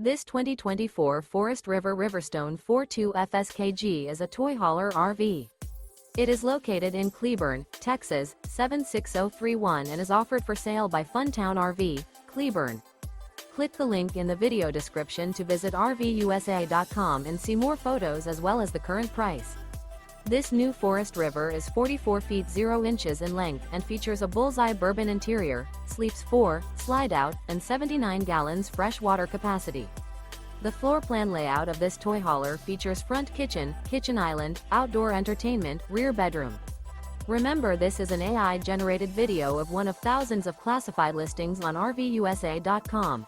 This 2024 Forest River RiverStone 42 FSKG is a toy hauler RV. It is located in Cleburne, Texas, 76031 and is offered for sale by Funtown RV, Cleburne. Click the link in the video description to visit RVUSA.com and see more photos as well as the current price. This new Forest River is 44 feet 0 inches in length and features a Bullseye Bourbon interior, sleeps 4, Slideout, and 79 gallons fresh water capacity. The floor plan layout of this toy hauler features front kitchen, kitchen island, outdoor entertainment, rear bedroom. Remember, this is an AI-generated video of one of thousands of classified listings on RVUSA.com.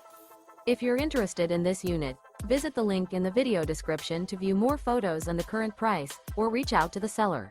If you're interested in this unit, visit the link in the video description to view more photos and the current price, or reach out to the seller.